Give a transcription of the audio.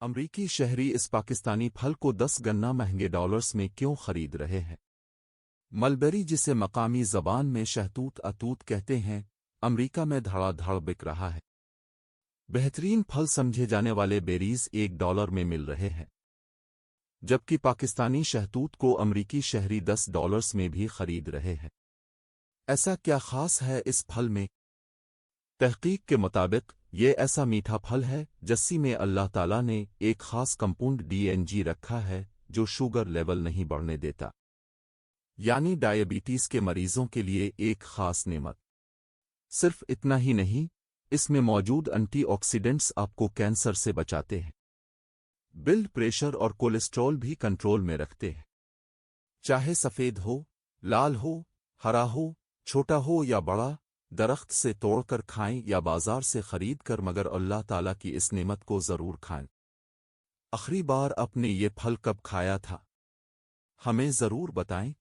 امریکی شہری اس پاکستانی پھل کو 10 گنا مہنگے ڈالرز میں کیوں خرید رہے ہیں؟ ملبری، جسے مقامی زبان میں شہتوت اتوت کہتے ہیں، امریکہ میں دھڑا دھڑ بک رہا ہے۔ بہترین پھل سمجھے جانے والے بیریز $1 میں مل رہے ہیں، جبکہ پاکستانی شہتوت کو امریکی شہری $10 میں بھی خرید رہے ہیں۔ ایسا کیا خاص ہے اس پھل میں؟ تحقیق کے مطابق یہ ایسا میٹھا پھل ہے جسی میں اللہ تعالیٰ نے ایک خاص کمپاؤنڈ DNG رکھا ہے جو شوگر لیول نہیں بڑھنے دیتا، یعنی ڈائیابیٹیز کے مریضوں کے لیے ایک خاص نعمت۔ صرف اتنا ہی نہیں، اس میں موجود اینٹی آکسیڈنٹس آپ کو کینسر سے بچاتے ہیں، بلڈ پریشر اور کولیسٹرول بھی کنٹرول میں رکھتے ہیں۔ چاہے سفید ہو، لال ہو، ہرا ہو، چھوٹا ہو یا بڑا، درخت سے توڑ کر کھائیں یا بازار سے خرید کر، مگر اللہ تعالیٰ کی اس نعمت کو ضرور کھائیں۔ آخری بار آپ نے یہ پھل کب کھایا تھا؟ ہمیں ضرور بتائیں۔